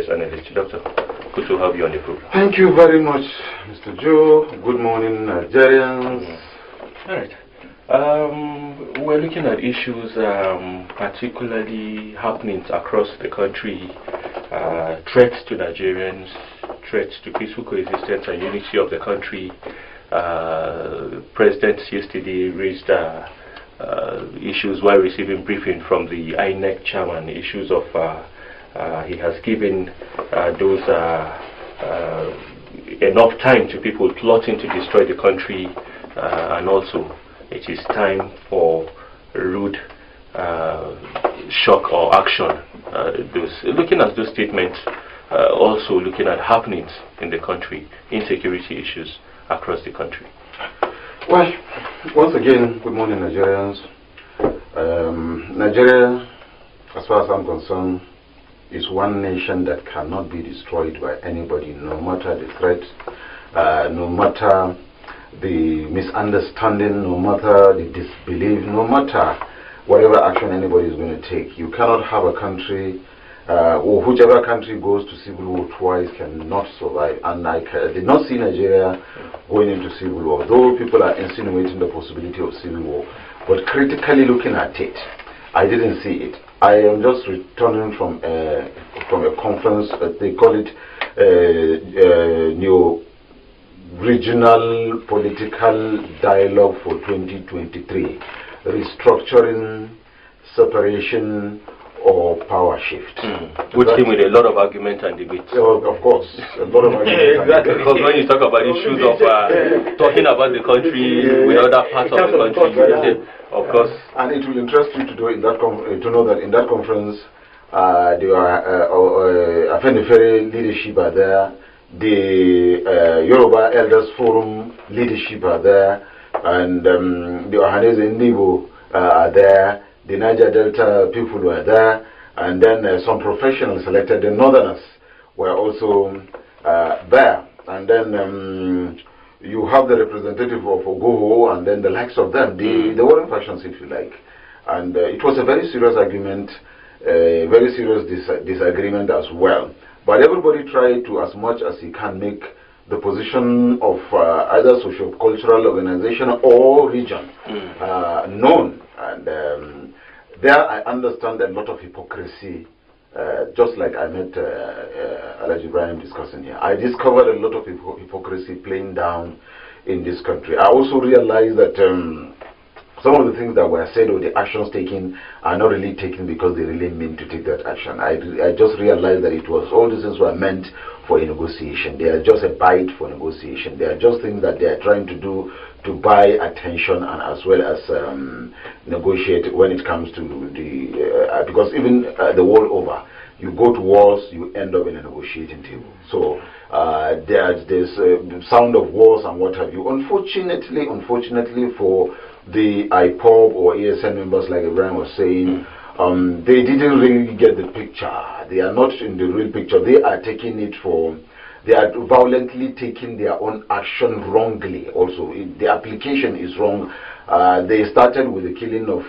analyst. Doctor, good to have you on the program. Thank you very much, Mr. Joe. Good morning, Nigerians. All right. We're looking at issues particularly happening across the country, threats to Nigerians, threats to peaceful coexistence and unity of the country. President yesterday raised issues while receiving briefing from the INEC chairman, issues of he has given those enough time to people plotting to destroy the country, and also it is time for rude shock or action. Looking at those statements, also looking at happenings in the country, insecurity issues across the country. Well, once again, good morning, Nigerians. Nigeria, as far as I'm concerned, is one nation that cannot be destroyed by anybody, no matter the threat, no matter the misunderstanding, no matter the disbelief, no matter whatever action anybody is going to take. You cannot have a country, or whichever country goes to civil war twice cannot survive. And I did not see Nigeria going into civil war, though people are insinuating the possibility of civil war. But critically looking at it, I didn't see it. I am just returning from a conference, they call it New Regional Political Dialogue for 2023, restructuring, separation, or power shift. Which came with a lot of argument and debate. Of course, a lot of argument. Exactly, because when you talk about issues of talking about the country with other parts of the country, of course. And it will interest you to know that in that conference, there are Afenifere leadership are there, the Yoruba Elders Forum leadership are there, and the Ohanese Ndibo are there, the Niger Delta people were there, and then some professionals selected, the Northerners were also there, and then you have the representative of Ogoho, and then the likes of them, the warring factions, if you like. And it was a very serious argument, a very serious disagreement as well. But everybody tried to, as much as he can, make the position of either socio-cultural organization or region known. And there I understand a lot of hypocrisy, just like I met Aliyu Ibrahim discussing here. I discovered a lot of hypocrisy playing down in this country. I also realized that some of the things that were said or the actions taken are not really taken because they really mean to take that action. I just realized that it was all these things were meant for a negotiation. They are just a bite for negotiation. They are just things that they are trying to do to buy attention and as well as negotiate when it comes to the because even the world over, you go to wars, you end up in a negotiating table. So there's sound of wars and what have you. Unfortunately for the IPOB or ASN members, like Ibrahim was saying, they didn't really get the picture. They are not in the real picture. They are taking it for, they are violently taking their own action wrongly also. The application is wrong. They started with the killing of,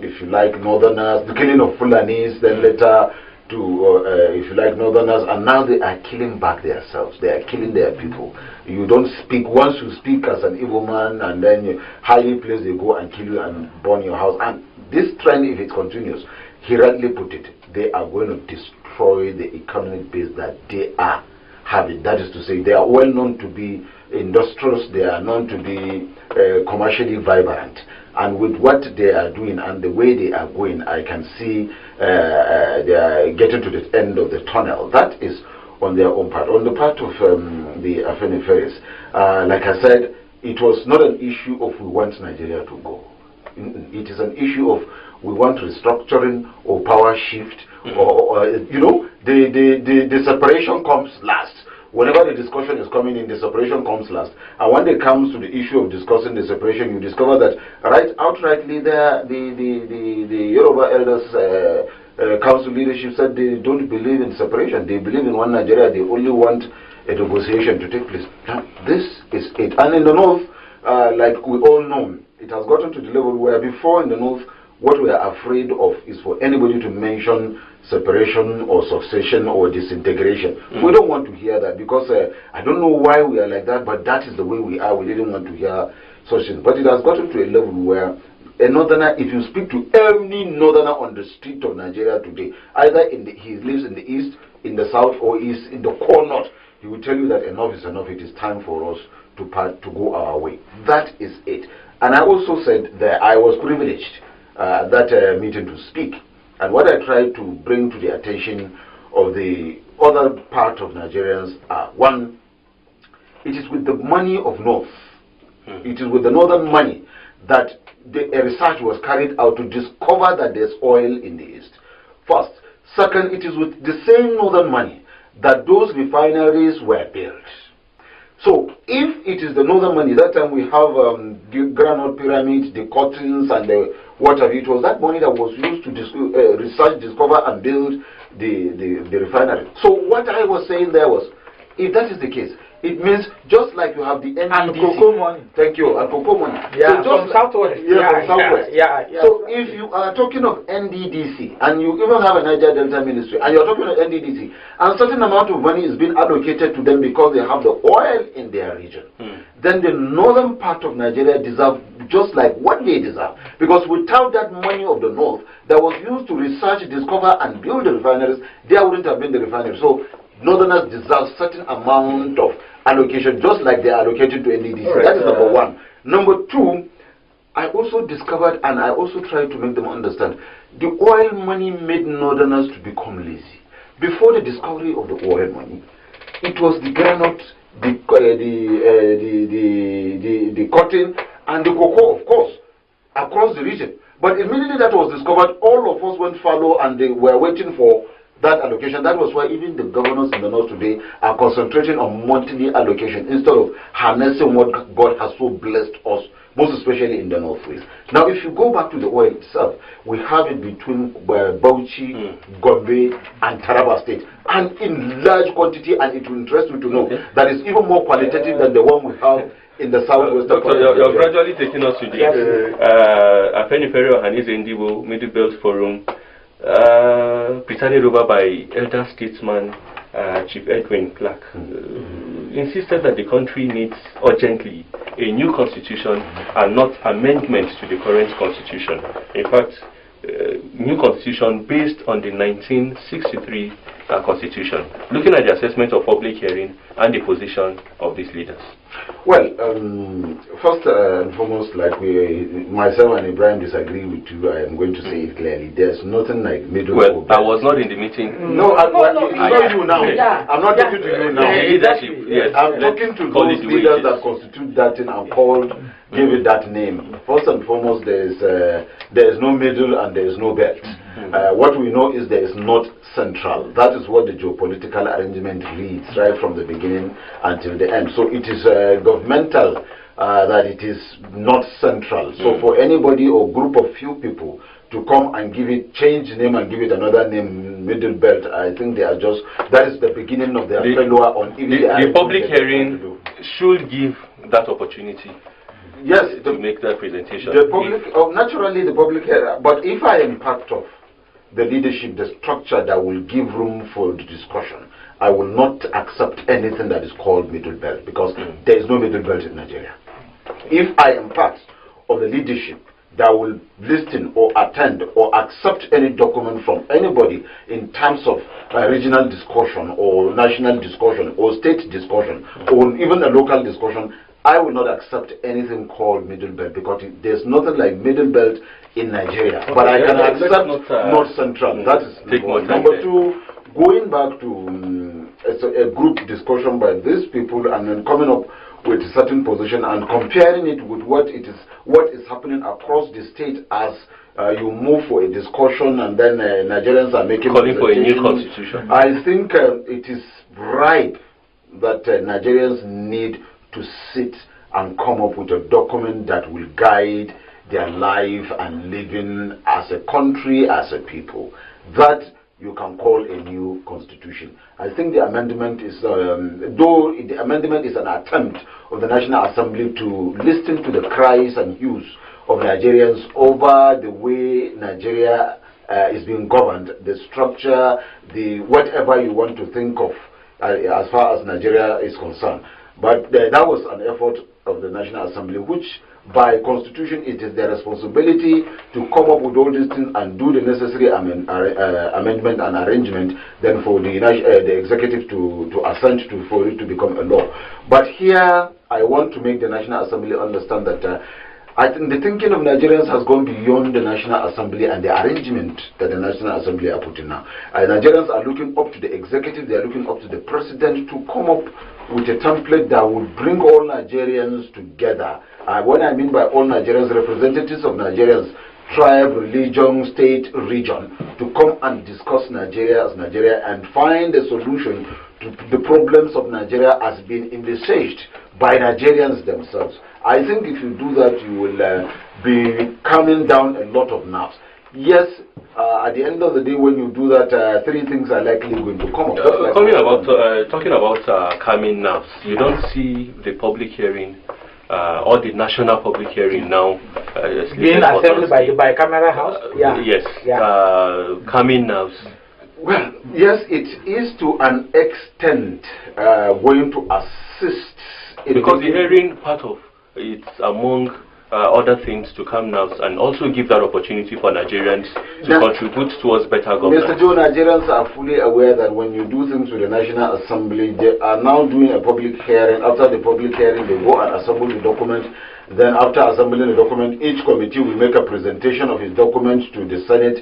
if you like, Northerners, the killing of Fulanis, then later to, if you like, Northerners, and now they are killing back themselves. They are killing their people. You don't speak, once you speak as an evil man, and then you highly placed, they go and kill you and burn your house. And this trend, if it continues, he rightly put it, they are going to destroy the economic base that they are having. That is to say, they are well known to be industrious, they are known to be commercially vibrant. And with what they are doing and the way they are going, I can see they are getting to the end of the tunnel. That is on their own part. On the part of the Afeniferes, like I said, it was not an issue of we want Nigeria to go. It is an issue of we want restructuring or power shift, or you know, the separation comes last. Whenever the discussion is coming in, the separation comes last. And when it comes to the issue of discussing the separation, you discover that outrightly there, the Yoruba Elders Council leadership said they don't believe in separation. They believe in one Nigeria. They only want a negotiation to take place. Now, this is it. And in the north, like we all know, it has gotten to the level where before in the north, what we are afraid of is for anybody to mention separation or succession or disintegration. We don't want to hear that, because I don't know why we are like that, but that is the way we are. We didn't want to hear such things. But it has gotten to a level where a northerner, if you speak to any northerner on the street of Nigeria today, either he lives in the east, in the south, or is in the core north, he will tell you that enough is enough. It is time for us to go our way. That is it. And I also said that I was privileged at that meeting to speak. And what I tried to bring to the attention of the other part of Nigerians are, one, it is with the money of North, it is with the northern money that a research was carried out to discover that there's oil in the east. First. Second, it is with the same northern money that those refineries were built. So, if it is the northern money, that time we have the granite pyramids, the cottons, and the what have you. It was that money that was used to research, discover, and build the refinery. So, what I was saying there was, if that is the case, it means just like you have the NDDC. And cocoa money. Thank you, and cocoa money. Yeah, so from Southwest. Yeah, from Southwest. Yeah. So if you are talking of NDDC, and you even have a Niger Delta ministry, and you're talking of NDDC, and a certain amount of money is being allocated to them because they have the oil in their region, then the northern part of Nigeria deserve just like what they deserve. Because without that money of the north that was used to research, discover, and build the refineries, there wouldn't have been the refineries. So northerners deserve certain amount of allocation, just like they are allocated to NDDC. Right. That is number one. Number two, I also discovered, and I also tried to make them understand, the oil money made northerners to become lazy. Before the discovery of the oil money, it was the granite, the cotton, and the cocoa, of course, across the region. But immediately that was discovered, all of us went fallow, and they were waiting for that allocation. That was why even the governors in the north today are concentrating on monthly allocation instead of harnessing what God has so blessed us, most especially in the northwest. Now, if you go back to the oil itself, we have it between Bauchi, Gombe, and Taraba State, and in large quantity. And it will interest you to know that it's even more qualitative than the one we have in the southwest. Doctor, you're gradually taking us to the Afenifere and Indibo Middle Belt Forum, presided over by elder statesman Chief Edwin Clark, insisted that the country needs urgently a new constitution and not amendments to the current constitution. In fact, new constitution based on the 1963 constitution, looking at the assessment of public hearing and the position of these leaders. Well, first and foremost, like myself and Ibrahim disagree with you, I am going to say it clearly. There's nothing like middle. Well, I was not in the meeting. No, it's not you now. I'm not talking to you now. Leadership, yes. I'm talking to those leaders that constitute that thing and give it that name. First and foremost, there is no middle and there is no belt. What we know is there is not central. That is what the geopolitical arrangement reads right from the beginning until the end. So it is governmental that it is not central. So for anybody or group of few people to come and change the name and give it another name, middle belt, I think they are just, that is the beginning of their failure on the public hearing should give that opportunity. Yes, to make that presentation. The public, naturally the public, but if I am part of the leadership, the structure that will give room for the discussion, I will not accept anything that is called middle belt, because there is no middle belt in Nigeria. If I am part of the leadership that will listen or attend or accept any document from anybody in terms of regional discussion or national discussion or state discussion or even a local discussion, I will not accept anything called middle belt, because there's nothing like middle belt in Nigeria. Okay, but I can accept North Central. That is number one. Number two, going back to a group discussion by these people and then coming up with a certain position and comparing it with what is happening across the state as you move for a discussion, and then Nigerians are calling for a new constitution. I think it is ripe that Nigerians need to sit and come up with a document that will guide their life and living as a country, as a people, that you can call a new constitution. I think the amendment is, though the amendment is an attempt of the National Assembly to listen to the cries and hues of Nigerians over the way Nigeria is being governed, the structure, the whatever you want to think of as far as Nigeria is concerned. But that was an effort of the National Assembly, which by constitution it is their responsibility to come up with all these things and do the necessary amendment and arrangement, then for the executive to assent to for it to become a law. But here I want to make the National Assembly understand that I think the thinking of Nigerians has gone beyond the National Assembly and the arrangement that the National Assembly are putting now. Nigerians are looking up to the executive, they are looking up to the president to come up with a template that will bring all Nigerians together. What I mean by all Nigerians, representatives of Nigerians, tribe, religion, state, region, to come and discuss Nigeria as Nigeria and find a solution to the problems of Nigeria as being envisaged by Nigerians themselves. I think if you do that, you will be calming down a lot of nerves. Yes, at the end of the day, when you do that, three things are likely going to come up. Talking about calming nerves, you don't see the public hearing or the national public hearing now being assembled by the bicameral house? Yes, calming nerves. Well, yes, it is to an extent going to assist. Because the hearing part of it's among other things to calm nerves and also give that opportunity for Nigerians to contribute towards better governance. Mr. Joe, Nigerians are fully aware that when you do things with the National Assembly, they are now doing a public hearing. After the public hearing, they go and assemble the document. Then after assembling the document, each committee will make a presentation of its document to the Senate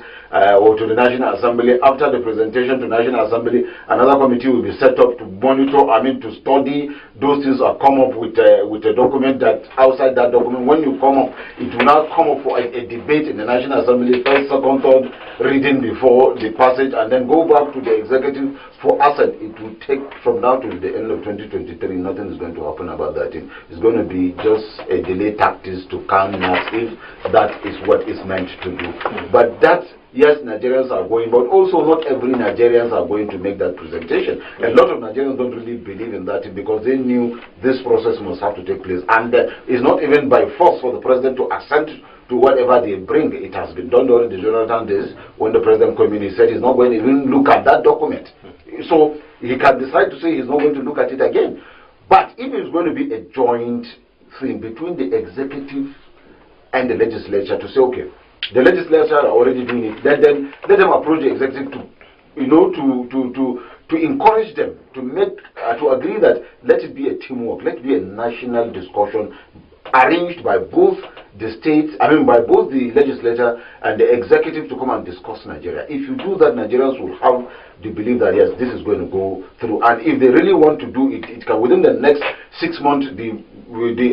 or to the National Assembly. After the presentation to National Assembly, another committee will be set up to monitor, to study those things or come up with a document that outside that document, when you come up, it will now come up for a debate in the National Assembly, first, second, third reading before the passage, and then go back to the executive for assent. It will take from now to the end of 2023, nothing is going to happen about that thing. It's going to be just a delay tactics to calm nerves if that is what is meant to do. But that, yes, Nigerians are going, but also not every Nigerians are going to make that presentation. A lot of Nigerians don't really believe in that because they knew this process must have to take place. And it's not even by force for the president to assent to whatever they bring. It has been done during the Jonathan days when the president came in. He said he's not going to even look at that document. So he can decide to say he's not going to look at it again. But if it's going to be a joint thing between the executive and the legislature to say, okay, the legislature are already doing it, let them approach the executive to encourage them to make to agree that let it be a teamwork, let it be a national discussion arranged by both the states, by both the legislature and the executive to come and discuss Nigeria. If you do that, Nigerians will have the belief that yes, this is going to go through. And if they really want to do it, it can within the next 6 months. The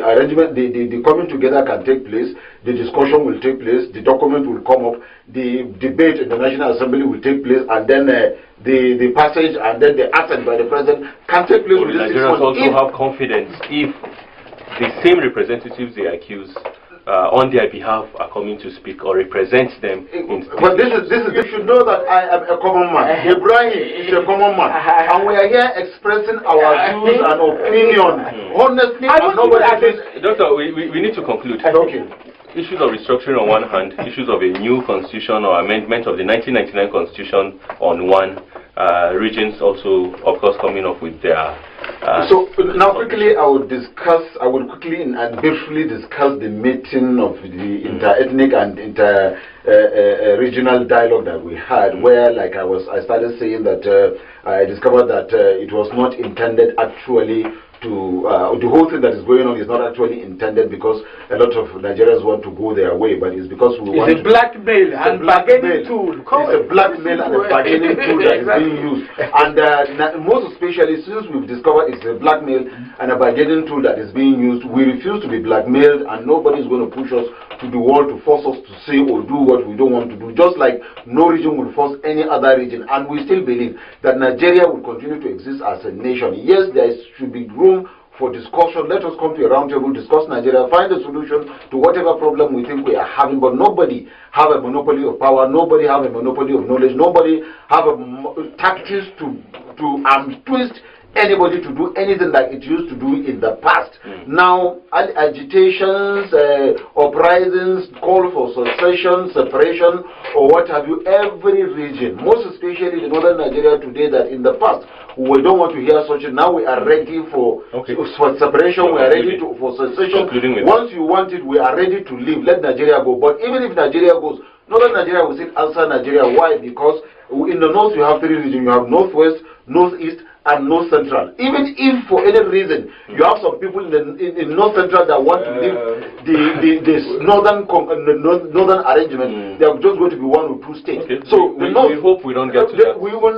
arrangement, the coming together can take place. The discussion will take place. The document will come up. The debate in the National Assembly will take place, and then the passage and then the assent by the president can take place. Will Nigerians also have confidence if the same representatives they accuse on their behalf are coming to speak or represent them? But you should know that I am a common man. Ibrahim is a common man, and we are here expressing our views and opinion. Honestly, Doctor, we need to conclude. Okay. Issues of restructuring on one hand, issues of a new constitution or amendment of the 1999 constitution on one, regions also, of course, coming up with their. So now quickly, I will quickly and briefly discuss the meeting of the inter-ethnic and inter-regional dialogue that we had, where, like I started saying that I discovered that it was not intended actually to the whole thing that is going on is not actually intended because a lot of Nigerians want to go their way, but it's because we want to. It's a blackmail and bargaining tool. It's a blackmail and a bargaining tool that is being used. And most especially since we've discovered it's a blackmail and a bargaining tool that is being used, we refuse to be blackmailed, and nobody is going to push us to the wall to force us to say or do what we don't want to do, just like no region will force any other region. And we still believe that Nigeria will continue to exist as a nation. Yes, there should be room for discussion. Let us come to a round table, discuss Nigeria, find a solution to whatever problem we think we are having, but nobody have a monopoly of power, nobody have a monopoly of knowledge, nobody have a tactics to twist anybody to do anything like it used to do in the past. Now, agitations, uprisings, call for secession, separation, or what have you, every region, most especially in northern Nigeria today, that in the past we don't want to hear such. Now we are ready for separation, we are ready for secession. Once you want it, we are ready to leave. Let Nigeria go. But even if Nigeria goes, northern Nigeria will still answer Nigeria. Why? Because in the north you have three regions. You have northwest, northeast, and north central. Even if for any reason you have some people in north central that want to leave the northern arrangement, they are just going to be one or two states. Okay. So we hope we don't get to that. We will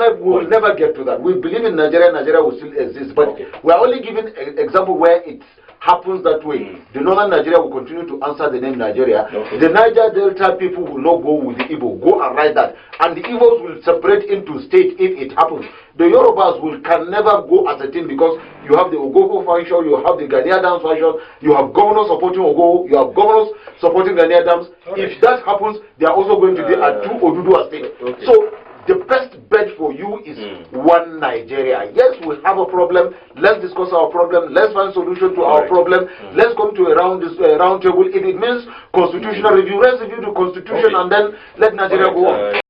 never get to that. We believe in Nigeria. Nigeria will still exist, but we are only giving an example where it happens that way. The northern Nigeria will continue to answer the name Nigeria. The Niger Delta people will not go with the Igbo. Go and write that. And the Igbos will separate into states if it happens. The Yorubas can never go as a team, because you have the Ogogo faction, you have the Ghanaian faction, you have governors supporting Ogogo, you have governors supporting Ghanaian. If that happens, they are also going to be a two Oduduwa state. So the best bet for you is one Nigeria. Yes, we have a problem. Let's discuss our problem. Let's find solution to our problem. Let's come to a round table. If it means constitutional review, let's review the constitution and then let Nigeria go on.